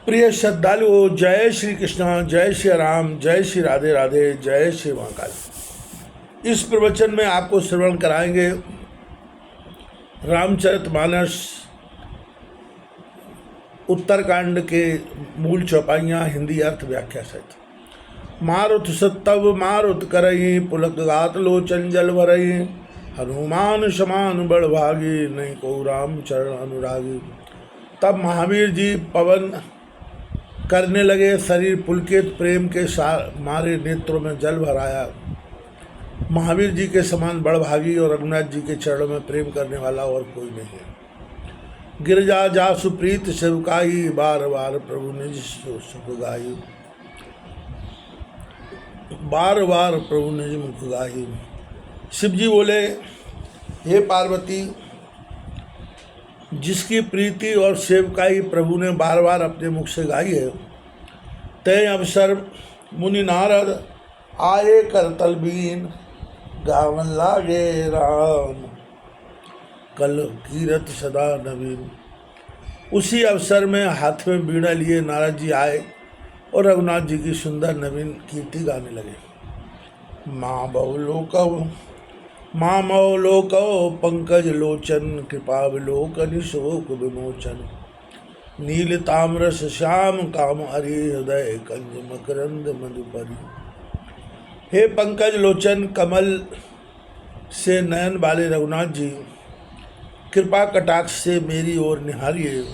प्रिय श्रद्धालुओं, जय श्री कृष्ण, जय श्री राम, जय श्री राधे राधे, जय श्री महाकाल। इस प्रवचन में आपको श्रवण कराएंगे रामचरितमानस उत्तरकांड के मूल चौपाइयाँ हिंदी अर्थ व्याख्या सहित। मारुत सत्तव मारुत करई, पुलक गात लोचन जल भरई, हनुमान समान बड़ भागी, नहीं को राम चरण अनुरागी। तब महावीर जी पवन करने लगे, शरीर पुलकित, प्रेम के मारे नेत्रों में जल भराया। महावीर जी के समान बड़भागी और रघुनाथ जी के चरणों में प्रेम करने वाला और कोई नहीं है। गिरजा जा सुप्रीत सेवकाई, बार बार प्रभु निज सुख गाई, बार बार प्रभु निज मुख गाई। शिव जी बोले, हे पार्वती, जिसकी प्रीति और सेवकाई प्रभु ने बार बार अपने मुख से गाई है, तय अवसर मुनि नारद आए कर तलबीन, गावन लागे राम कल कीरत सदा नवीन। उसी अवसर में हाथ में बीड़ा लिए नारद जी आए और रघुनाथ जी की सुंदर नवीन कीर्ति गाने लगे। माँ मौलोकौ पंकज लोचन, कृपावलोकन शोक विमोचन, नील ताम्रस श्याम काम हरि, हृदय कंज मकरंद मधुपरी। हे पंकज लोचन, कमल से नयन वाले रघुनाथ जी, कृपा कटाक्ष से मेरी ओर निहारिए।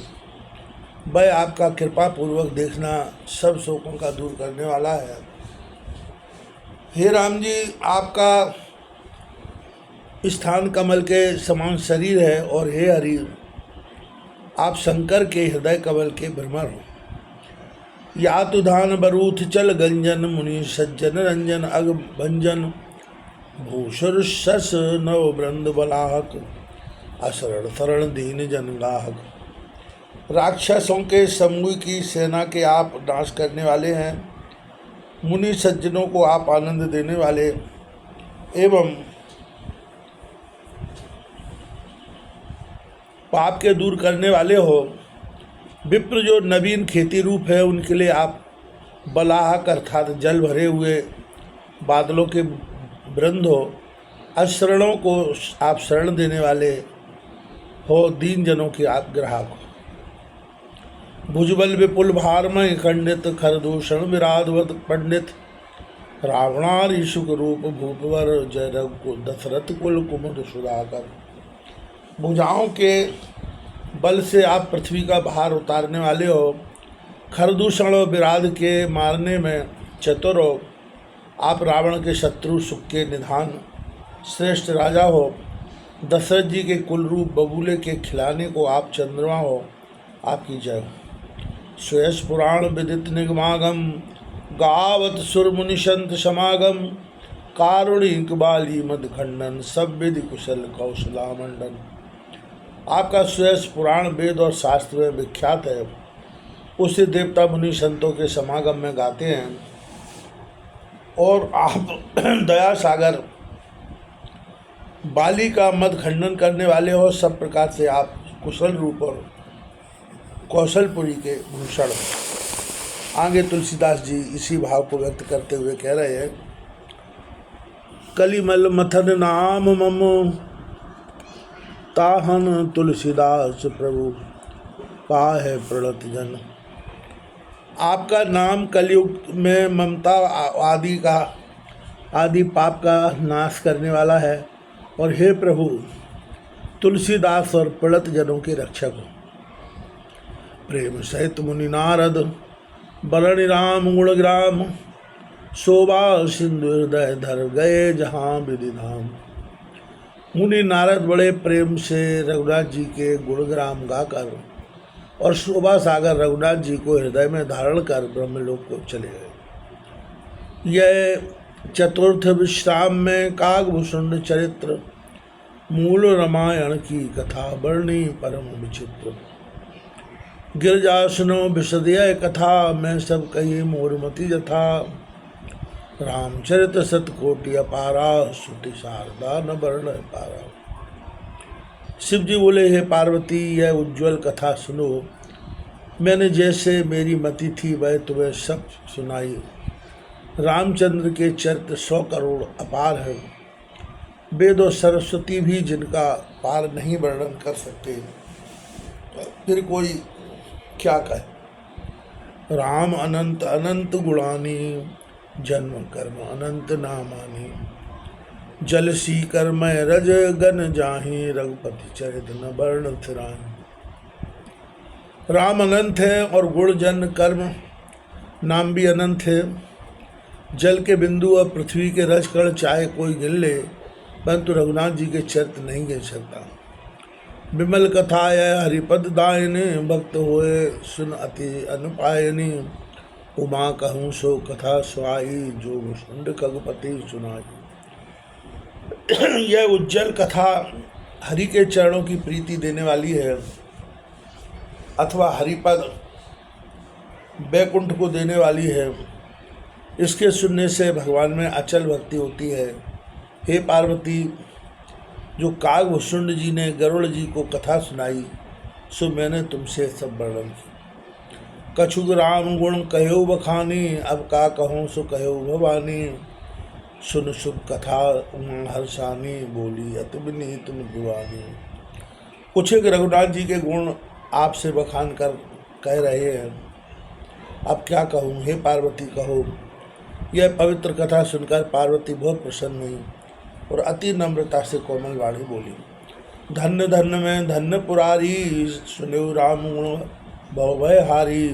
वह आपका कृपा पूर्वक देखना सब शोकों का दूर करने वाला है। हे राम जी, आपका स्थान कमल के समान शरीर है, और हे हरि, आप शंकर के हृदय कमल के भ्रमर हो। या तुधान बरूथ चल गंजन, मुनि सज्जन रंजन अग भंजन, भूषुर सस नव ब्रंद बलाहक, असरण शरण दीन जन गाहक। राक्षसों के समूह की सेना के आप नाश करने वाले हैं। मुनि सज्जनों को आप आनंद देने वाले एवं पाप के दूर करने वाले हो। विप्र जो नवीन खेती रूप है, उनके लिए आप बलाहक अर्थात जल भरे हुए बादलों के वृंद हो। अशरणों को आप शरण देने वाले हो, दीन जनों के आप ग्राहक हो। भुजबल विपुल भारमय खंडित, खरदूषण विराधवत पंडित, रावणारि सुख रूप भूपवर, जय रघु दशरथ कुल कुमुद सुधाकर। भुजाओं के बल से आप पृथ्वी का भार उतारने वाले हो। खरदूषण और विराध के मारने में चतुर हो। आप रावण के शत्रु सुख के निधान श्रेष्ठ राजा हो। दशरथ जी के कुल रूप बबूले के खिलाने को आप चंद्रमा हो। आपकी जय हो। श्वेश पुराण विदित निगमागम, गावत सुर मुनि संत समागम, कारुणिक बाली मद खंडन, सब विधि कुशल कौशला मंडन। आपका श्रेष्ठ पुराण वेद और शास्त्र में विख्यात है। उसे देवता मुनि संतों के समागम में गाते हैं। और आप दया सागर बाली का मद खंडन करने वाले हो। सब प्रकार से आप कुशल रूप और कौशलपुरी के भूषण हो। आगे तुलसीदास जी इसी भाव को व्यक्त करते हुए कह रहे हैं, कलिमल मथन नाम मम, ताहन तुलसीदास प्रभु, पाहे प्रणत जन। आपका नाम कलयुग में ममता आदि पाप का नाश करने वाला है, और हे प्रभु, तुलसीदास और प्रणत जनों के रक्षक हो। प्रेम सहित मुनि नारद, बरणी राम गुणग्राम, शोभा सिंधु हृदय धर, गए जहाँ विधि धाम। मुनि नारद बड़े प्रेम से रघुनाथ जी के गुणग्राम गाकर और शोभा सागर रघुनाथ जी को हृदय में धारण कर ब्रह्मलोक को चले गए। यह चतुर्थ विश्राम में कागभूषण चरित्र, मूल रामायण की कथा वर्णी परम विचित्र। गिरजासनो विशदय कथा, मैं सब कही मोरमती जथा, रामचरित सतकोटि अपारा, श्रुति शारदा न वर्ण पारा। शिव जी बोले, हे पार्वती, यह उज्ज्वल कथा सुनो। मैंने जैसे मेरी मति थी वह तुम्हें सब सुनाई। रामचंद्र के चरित्र 100 करोड़ अपार है, वेद और सरस्वती भी जिनका पार नहीं वर्णन कर सकते, फिर कोई क्या कहे। राम अनंत अनंत गुणानी, जन्म कर्म अनंत नामानी। जल सी कर्मय रज गन जाहि, रघुपति चरित न वर्ण थिराहि। राम अनंत है और गुण जन कर्म नाम भी अनंत है। जल के बिंदु और पृथ्वी के रज कण चाहे कोई गिन ले, परंतु रघुनाथ जी के चरित्र नहीं गिन सकता। विमल कथा है हरिपद दायनी, भक्त होए सुन अति अनुपायनी। उमा कहूँ सो कथा सुहाई, जो मुकुंद खगपति सुनाई। यह उज्जवल कथा हरि के चरणों की प्रीति देने वाली है, अथवा हरिपद वैकुंठ को देने वाली है। इसके सुनने से भगवान में अचल भक्ति होती है। हे पार्वती, जो कागभूषुंड जी ने गरुड़ जी को कथा सुनाई, सो मैंने तुमसे सब वर्णन की। कछुक राम गुण कहो बखानी, अब का कहूँ सो कहो भवानी। सुन शुभ कथा हर्षानी, बोली अति विनीत दीवानी। कुछ एक रघुनाथ जी के गुण आपसे बखान कर कह रहे हैं, अब क्या कहूँ। हे पार्वती कहो। यह पवित्र कथा सुनकर पार्वती बहुत प्रसन्न हुई और अति नम्रता से कोमल वाणी बोली। धन्य धन्य में धन्य पुरारी, सुनेऊ राम गुण भव भय हारी।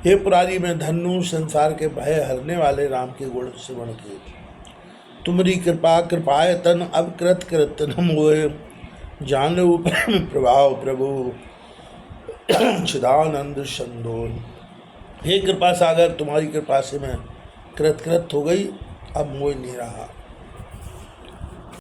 हे पुरारी, मैं धन्य संसार के भय हरने वाले राम के गुण श्रवण किए। तुम्हारी कृपा कृपाय तन अब कृत कृत न मोहे। जानो प्रभाव प्रभु चिदानंद संदोन। हे कृपा सागर, तुम्हारी कृपा से मैं कृत कृत हो गई, अब मोह नहीं रहा।